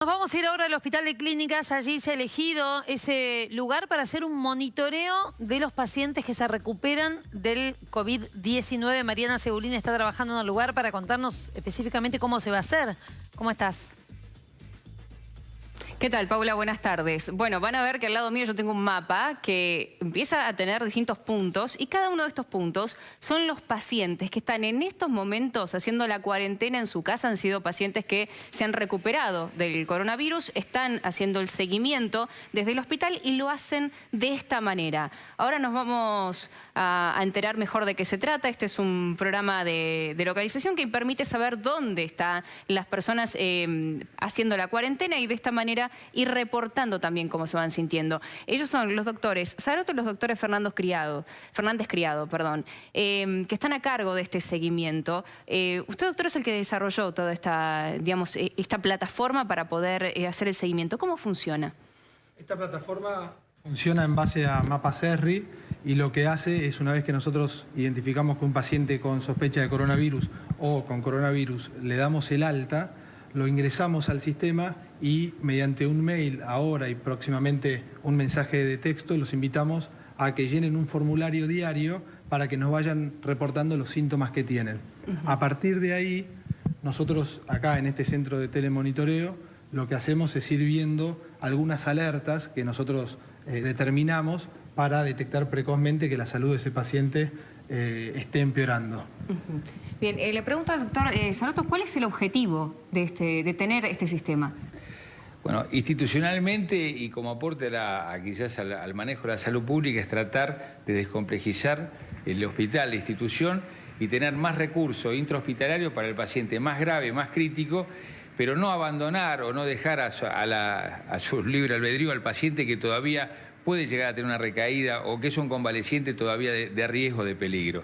Nos vamos a ir ahora al Hospital de Clínicas. Allí se ha elegido ese lugar para hacer un monitoreo de los pacientes que se recuperan del COVID-19. Mariana Cebulín está trabajando en el lugar para contarnos específicamente cómo se va a hacer. ¿Cómo estás? ¿Qué tal, Paula? Buenas tardes. Bueno, van a ver que al lado mío yo tengo un mapa que empieza a tener distintos puntos y cada uno de estos puntos son los pacientes que están en estos momentos haciendo la cuarentena en su casa. Han sido pacientes que se han recuperado del coronavirus, están haciendo el seguimiento desde el hospital y lo hacen de esta manera. Ahora nos vamos a enterar mejor de qué se trata. Este es un programa de localización que permite saber dónde están las personas haciendo la cuarentena y de esta manera ir reportando también cómo se van sintiendo. Ellos son los doctores Saroto y los doctores Fernández Criado, que están a cargo de este seguimiento. Usted, doctor, es el que desarrolló toda esta, digamos, esta plataforma para poder hacer el seguimiento. ¿Cómo funciona? Esta plataforma funciona en base a Mapa CERRI y lo que hace es, una vez que nosotros identificamos que un paciente con sospecha de coronavirus o con coronavirus le damos el alta, lo ingresamos al sistema y mediante un mail ahora y próximamente un mensaje de texto los invitamos a que llenen un formulario diario para que nos vayan reportando los síntomas que tienen. A partir de ahí, nosotros acá en este centro de telemonitoreo lo que hacemos es ir viendo algunas alertas que nosotros determinamos para detectar precozmente que la salud de ese paciente esté empeorando. Bien, le pregunto al doctor Saroto, ¿cuál es el objetivo de tener este sistema? Bueno, institucionalmente y como aporte quizás al manejo de la salud pública es tratar de descomplejizar el hospital, la institución y tener más recursos intrahospitalarios para el paciente más grave, más crítico, pero no abandonar o no dejar a su libre albedrío al paciente que todavía puede llegar a tener una recaída o que es un convaleciente todavía de riesgo, de peligro.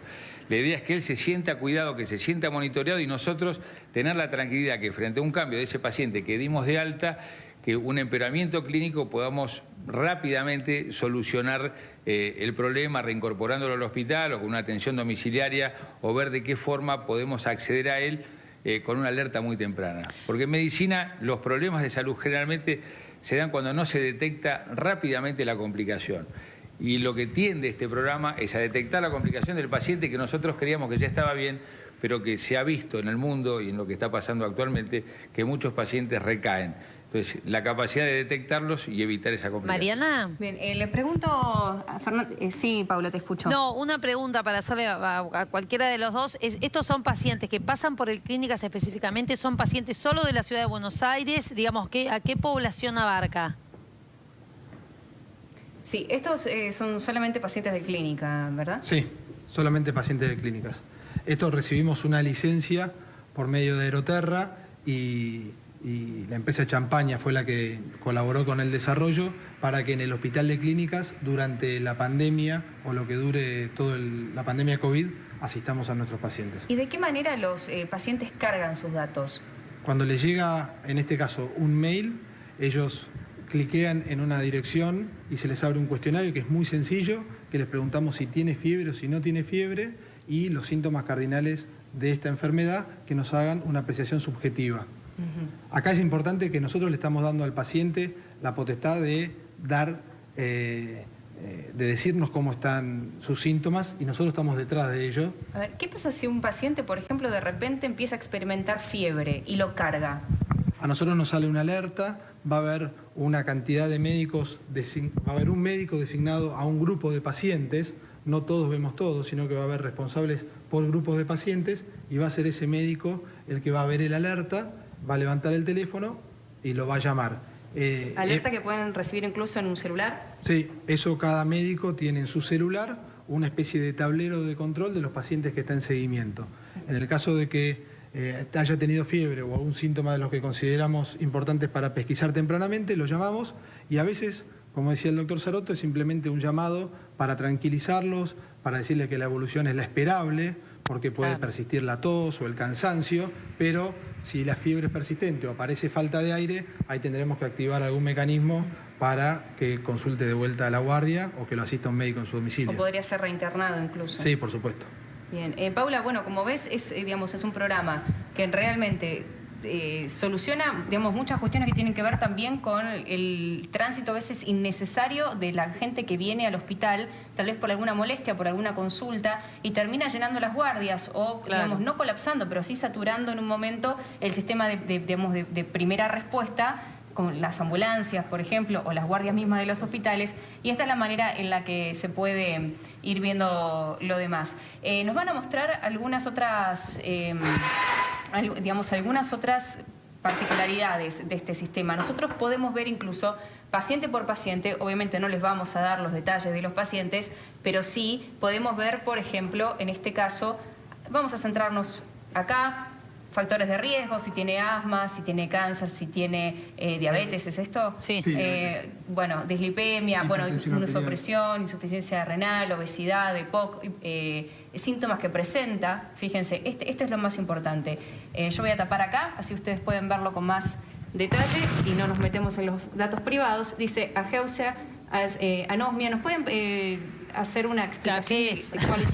La idea es que él se sienta cuidado, que se sienta monitoreado y nosotros tener la tranquilidad que frente a un cambio de ese paciente que dimos de alta, que un empeoramiento clínico podamos rápidamente solucionar el problema reincorporándolo al hospital o con una atención domiciliaria o ver de qué forma podemos acceder a él con una alerta muy temprana. Porque en medicina los problemas de salud generalmente se dan cuando no se detecta rápidamente la complicación. Y lo que tiende este programa es a detectar la complicación del paciente que nosotros creíamos que ya estaba bien, pero que se ha visto en el mundo y en lo que está pasando actualmente que muchos pacientes recaen. Entonces, la capacidad de detectarlos y evitar esa complicación. Mariana. Bien, le pregunto a Fernando. Sí, Paula, te escucho. No, una pregunta para hacerle a cualquiera de los dos. ¿Estos son pacientes que pasan por el Clínicas específicamente? ¿Son pacientes solo de la ciudad de Buenos Aires? Digamos, ¿a qué población abarca? Sí, estos son solamente pacientes de clínica, ¿verdad? Sí, solamente pacientes de clínicas. Estos recibimos una licencia por medio de Aeroterra y la empresa Champaña fue la que colaboró con el desarrollo para que en el Hospital de Clínicas, durante la pandemia o lo que dure toda la pandemia COVID, asistamos a nuestros pacientes. ¿Y de qué manera los pacientes cargan sus datos? Cuando les llega, en este caso, un mail, ellos cliquean en una dirección y se les abre un cuestionario que es muy sencillo, que les preguntamos si tiene fiebre o si no tiene fiebre y los síntomas cardinales de esta enfermedad, que nos hagan una apreciación subjetiva. Acá es importante que nosotros le estamos dando al paciente la potestad de de decirnos cómo están sus síntomas y nosotros estamos detrás de ellos. A ver, ¿qué pasa si un paciente, por ejemplo, de repente empieza a experimentar fiebre y lo carga? A nosotros nos sale una alerta, va a haber una cantidad de médicos, va a haber un médico designado a un grupo de pacientes, no todos vemos todos, sino que va a haber responsables por grupos de pacientes y va a ser ese médico el que va a ver el alerta, va a levantar el teléfono y lo va a llamar. ¿Alerta que pueden recibir incluso en un celular? Sí, eso cada médico tiene en su celular una especie de tablero de control de los pacientes que está en seguimiento. En el caso de que haya tenido fiebre o algún síntoma de los que consideramos importantes para pesquisar tempranamente, lo llamamos y a veces, como decía el doctor Saroto, es simplemente un llamado para tranquilizarlos, para decirles que la evolución es la esperable, porque puede persistir la tos o el cansancio, pero si la fiebre es persistente o aparece falta de aire, ahí tendremos que activar algún mecanismo para que consulte de vuelta a la guardia o que lo asista un médico en su domicilio. ¿O podría ser reinternado incluso? Sí, por supuesto. Bien. Paula, bueno, como ves, digamos, es un programa que realmente soluciona, digamos, muchas cuestiones que tienen que ver también con el tránsito a veces innecesario de la gente que viene al hospital, tal vez por alguna molestia, por alguna consulta, y termina llenando las guardias o, digamos, no colapsando, pero sí saturando en un momento el sistema de primera respuesta, con las ambulancias, por ejemplo, o las guardias mismas de los hospitales, y esta es la manera en la que se puede ir viendo lo demás. Nos van a mostrar algunas otras, algunas otras particularidades de este sistema. Nosotros podemos ver incluso paciente por paciente, obviamente no les vamos a dar los detalles de los pacientes, pero sí podemos ver, por ejemplo, en este caso, vamos a centrarnos acá, factores de riesgo, si tiene asma, si tiene cáncer, si tiene diabetes, ¿es esto? Sí. Bueno, dislipemia, bueno, inmunosupresión, insuficiencia renal, obesidad, EPOC, síntomas que presenta. Fíjense, este es lo más importante. Yo voy a tapar acá, así ustedes pueden verlo con más detalle y no nos metemos en los datos privados. Dice ageusia, anosmia. ¿Nos pueden hacer una explicación de cuál es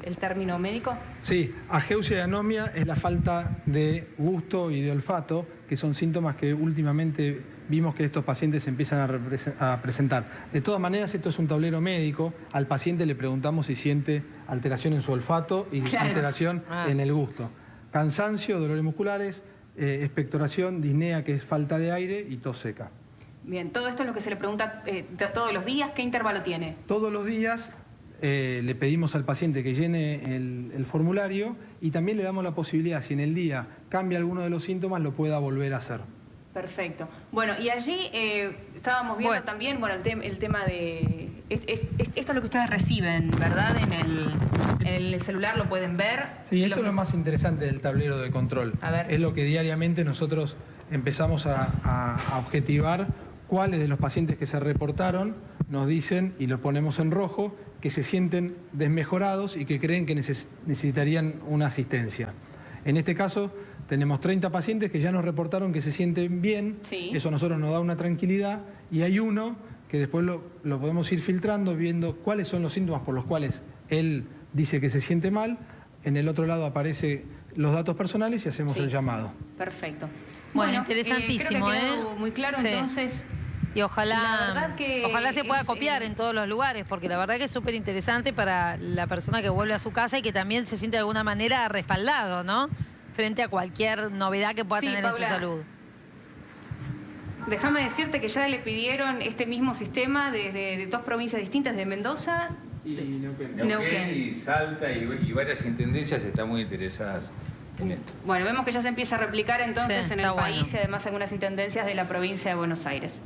el término médico? Sí, ageusia y anosmia es la falta de gusto y de olfato, que son síntomas que últimamente vimos que estos pacientes empiezan a presentar. De todas maneras, esto es un tablero médico. Al paciente le preguntamos si siente alteración en su olfato y alteración en el gusto. Cansancio, dolores musculares, expectoración, disnea, que es falta de aire, y tos seca. Bien, todo esto es lo que se le pregunta todos los días. ¿Qué intervalo tiene? Todos los días le pedimos al paciente que llene el formulario y también le damos la posibilidad, si en el día cambia alguno de los síntomas, lo pueda volver a hacer. Perfecto. Bueno, y allí estábamos viendo también, bueno, el tema de... esto es lo que ustedes reciben, ¿verdad? En el celular lo pueden ver. Sí, esto es lo más interesante del tablero de control. A ver. Es lo que diariamente nosotros empezamos a objetivar cuáles de los pacientes que se reportaron nos dicen, y lo ponemos en rojo, que se sienten desmejorados y que creen que necesitarían una asistencia. En este caso, tenemos 30 pacientes que ya nos reportaron que se sienten bien, eso a nosotros nos da una tranquilidad, y hay uno que después lo podemos ir filtrando, viendo cuáles son los síntomas por los cuales él dice que se siente mal. En el otro lado aparecen los datos personales y hacemos el llamado. Perfecto. Bueno, interesantísimo, creo que quedó muy claro, entonces... Y ojalá se pueda es, copiar en todos los lugares, porque la verdad que es súper interesante para la persona que vuelve a su casa y que también se siente de alguna manera respaldado, ¿no? Frente a cualquier novedad que pueda tener Paula, en su salud. Déjame decirte que ya le pidieron este mismo sistema de dos provincias distintas, de Mendoza y Neuquén y Salta y varias intendencias están muy interesadas en esto. Bueno, vemos que ya se empieza a replicar entonces en el país y además algunas intendencias de la provincia de Buenos Aires.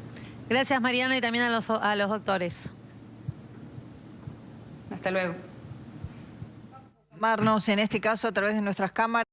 Gracias, Mariana, y también a los doctores. Hasta luego. En este caso a través de nuestras cámaras.